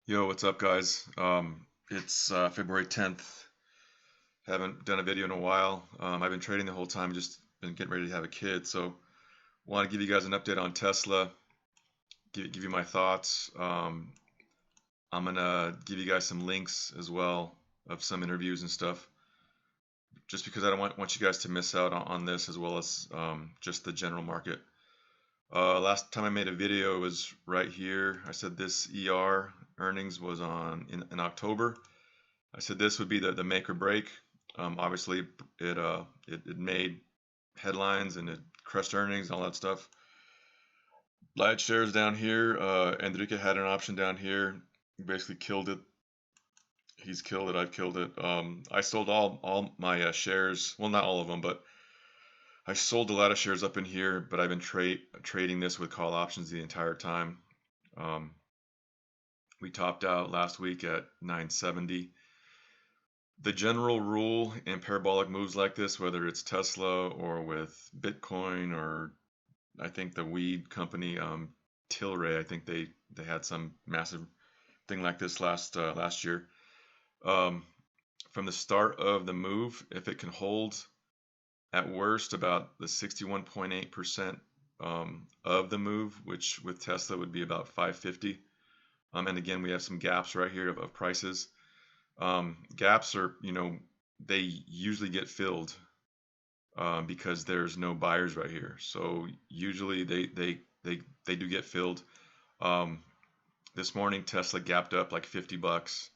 Yo, what's up, guys? It's February 10th. Haven't done a video in a while. I've been trading the whole time, just been getting ready to have a kid. So, want to give you guys an update on Tesla, give you my thoughts. I'm gonna give you guys some links as well of some interviews and stuff, just because I don't want you guys to miss out on this as well as just the general market. Last time I made a video it was right here. I said this ER earnings was in October. I said this would be the make or break. Obviously, it made headlines and it crushed earnings and all that stuff. Light shares down here. Enrique had an option down here. He basically killed it. He's killed it. I've killed it. I sold all my shares. Well, not all of them, but I sold a lot of shares up in here. But I've been trading this with call options the entire time. We topped out last week at 970. The general rule in parabolic moves like this, whether it's Tesla or with Bitcoin or I think the weed company Tilray, I think they had some massive thing like this last year. From the start of the move, if it can hold at worst about the 61.8% of the move, which with Tesla would be about 550. And again, we have some gaps right here of prices. Gaps are, they usually get filled because there's no buyers right here. So usually they do get filled. This morning Tesla gapped up like $50,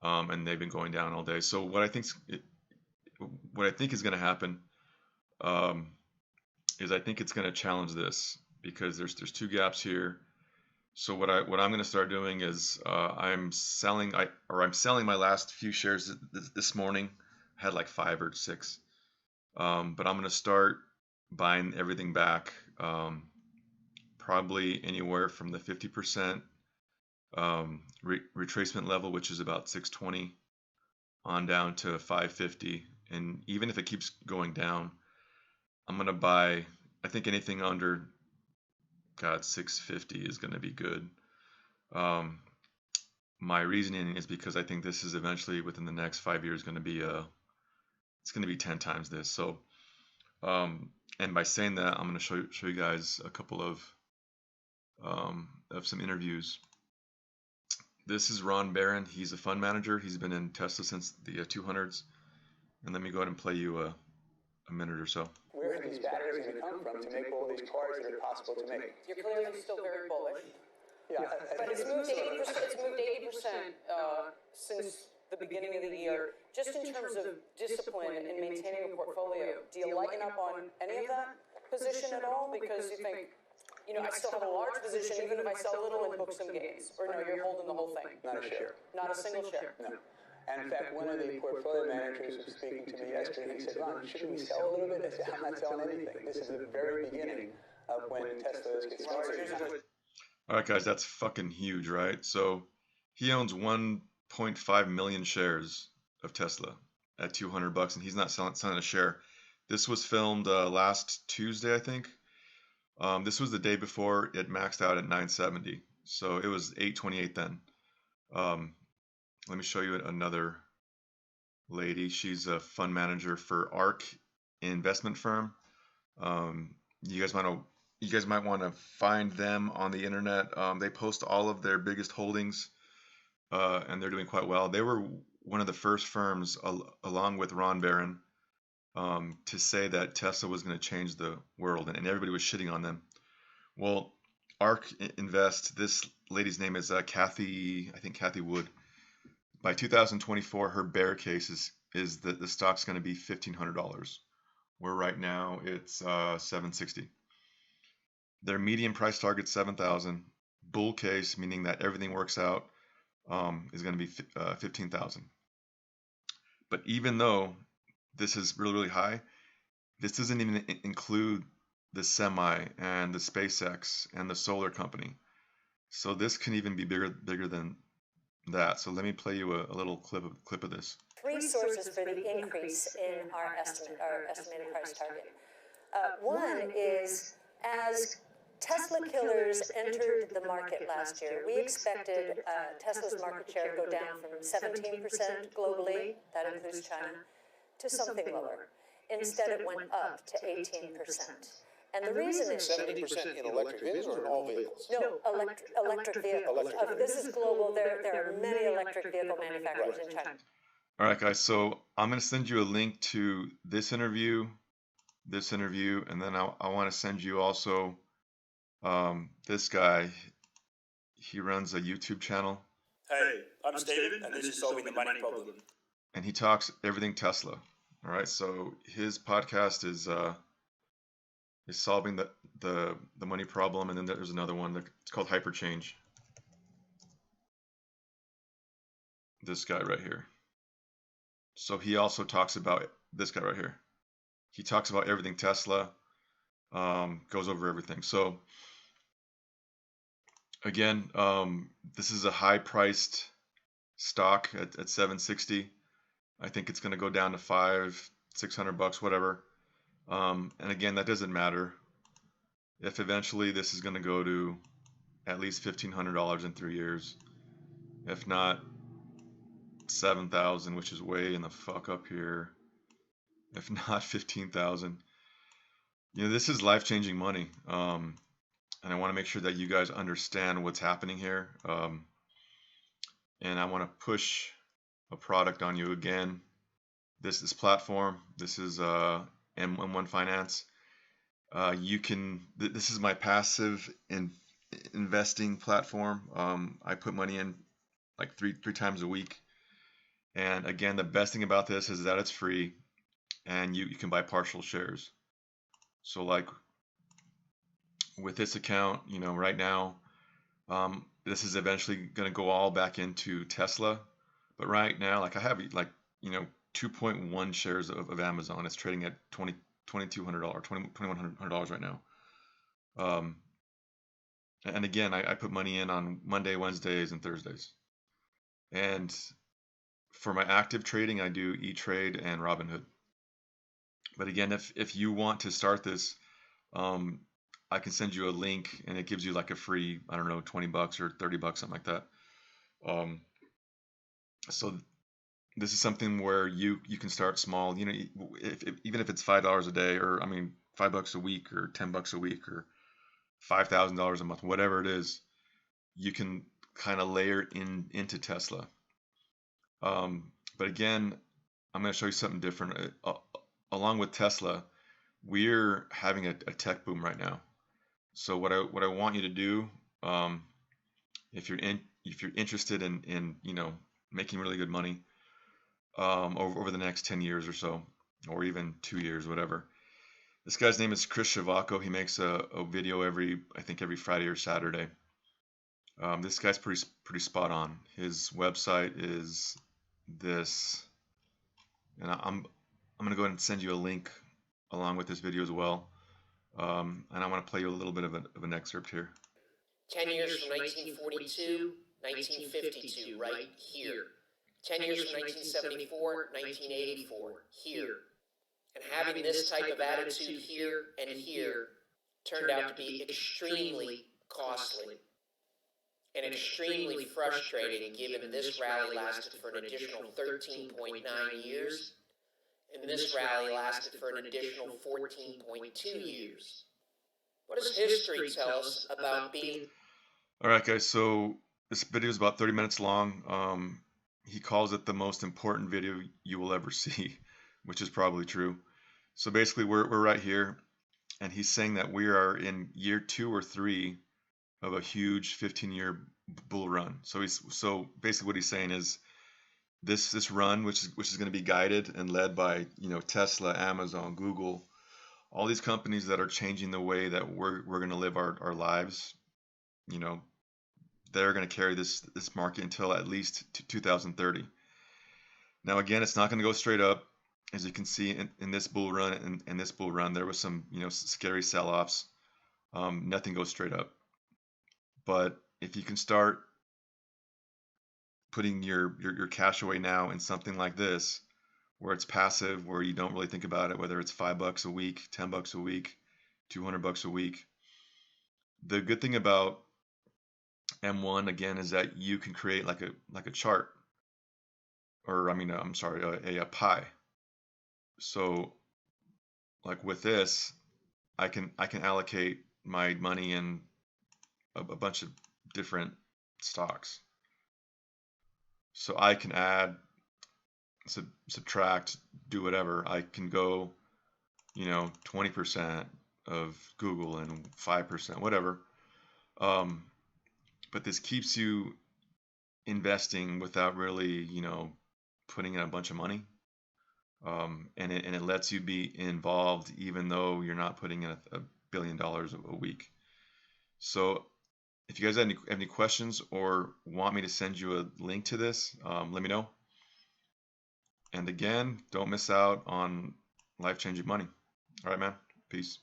and they've been going down all day. So what I think is going to happen is I think it's going to challenge this because there's two gaps here. So what I'm going to start doing is I'm selling my last few shares this morning. I had like 5 or 6, but I'm going to start buying everything back, probably anywhere from the 50% retracement level, which is about 620, on down to 550. And even if it keeps going down, I'm going to buy. I think anything under 650 is going to be good. My reasoning is because I think this is eventually within the next 5 years going to be it's going to be 10 times this. So and by saying that, I'm going to show you guys a couple of some interviews. This is Ron Barron. He's a fund manager. He's been in Tesla since the 200s. And let me go ahead and play you a minute or so. Where are these batteries going to come from to make all these cars that are possible to make? You're clearly still very bullish. Yeah, But it's moved 80% since the beginning of the year. Just in terms of discipline in maintaining a portfolio, do you lighten up on any of that position at all? Because you think, I still have a large position, even if I sell a little and book some gains. Or no, you're holding the whole thing. not a share. Not a single share. No. And in fact, one of the portfolio managers was speaking to me yesterday. He said, "Ron, shouldn't we sell a little bit?" I said, "I'm not selling anything. This is the very beginning of when Teslas get started." All right, guys, that's fucking huge, right? So he owns 1.5 million shares of Tesla at $200, and he's not selling a share. This was filmed last Tuesday, I think. This was the day before it maxed out at 970, so it was 828 then. Let me show you another lady. She's a fund manager for ARK investment firm. You guys might want to find them on the internet. They post all of their biggest holdings, and they're doing quite well. They were one of the first firms, along with Ron Barron, to say that Tesla was going to change the world, and everybody was shitting on them. Well, ARK Invest, this lady's name is Kathy Wood. By 2024, her bear case is that the stock's going to be $1,500, where right now it's $760. Their median price target $7,000. Bull case, meaning that everything works out, is going to be $15,000. But even though this is really, really high, this doesn't even include the semi and the SpaceX and the solar company. So this can even be bigger than that. So let me play you a little clip of this. 3 sources for the increase in our estimated price target. One is as Tesla killers entered the market last year. We expected Tesla's market share to go down from 17% globally, that includes China, to something lower. Instead, it went up to 18%. And the reason is 70% in electric vehicles or in all vehicles? no electric vehicles. This is global. There are many electric vehicle manufacturers in China. All right, guys. So I'm going to send you a link to this interview, and then I want to send you also this guy. He runs a YouTube channel. Hey, I'm Steven, and this is Solving the Money Problem. And he talks everything Tesla. All right, so his podcast is solving the money problem, and then there's another one it's called Hyperchange. This guy right here. So he also talks about this guy right here. He talks about everything Tesla. Goes over everything. So again, this is a high-priced stock at $760. I think it's going to go down to $500-600, whatever. And again, that doesn't matter. If eventually this is going to go to at least $1,500 in 3 years, if not 7,000, which is way in the fuck up here, if not 15,000. You know, this is life-changing money. And I want to make sure that you guys understand what's happening here. And I want to push a product on you again. This platform, this is M1 Finance. This is my passive investing platform. I put money in like three times a week. And again, the best thing about this is that it's free, and you can buy partial shares. So like with this account, you know, right now, this is eventually going to go all back into Tesla. But right now, like I have like, you know, 2.1 shares of Amazon. It's trading at $2,200, $2,100 right now. And again, I put money in on Monday, Wednesdays, and Thursdays. And for my active trading, I do E-Trade and Robinhood. But again, if you want to start this, I can send you a link, and it gives you like a free, I don't know, $20 or $30, something like that. So this is something where you can start small. You know, even if it's $5 a day, or I mean $5 a week, or $10 a week, or $5,000 a month, whatever it is, you can kind of layer into Tesla. But again, I'm going to show you something different. Along with Tesla, we're having a tech boom right now. So what I want you to do, if you're interested in you know, making really good money over the next 10 years or so, or even 2 years, whatever. This guy's name is Chris Shavako. He makes a video every Friday or Saturday. This guy's pretty spot on. His website is this, and I'm gonna go ahead and send you a link along with this video as well. And I want to play you a little bit of an excerpt here. 10 years from 1942, 1952, right here. 10 years from 1974, 1984, here. And having this type of attitude here and here turned out to be extremely costly and extremely frustrating, given this rally lasted for an additional 13.9 years, and this rally lasted for an additional 14.2 years. What does history tell us about being... All right, guys, so this video is about 30 minutes long. He calls it the most important video you will ever see, which is probably true. So basically, we're right here, and he's saying that we are in year 2 or 3 of a huge 15-year bull run. So basically, what he's saying is this run, which is going to be guided and led by, you know, Tesla, Amazon, Google, all these companies that are changing the way that we're going to live our lives. You know, they're going to carry this market until at least 2030. Now, again, it's not going to go straight up. As you can see in this bull run, in this bull run, there was some, you know, scary sell-offs. Nothing goes straight up. But if you can start putting your cash away now in something like this, where it's passive, where you don't really think about it, whether it's $5 a week, $10 a week, $200 a week, The good thing about M1 again is that you can create like a chart, or I mean, I'm sorry, a pie. So like with this, I can allocate my money in a bunch of different stocks. So I can add, subtract, do whatever. I can go, 20% of Google and 5%, whatever. But this keeps you investing without really, putting in a bunch of money. And it lets you be involved even though you're not putting in $1 billion a week. So if you guys have any questions or want me to send you a link to this, let me know. And again, don't miss out on life-changing money. All right, man. Peace.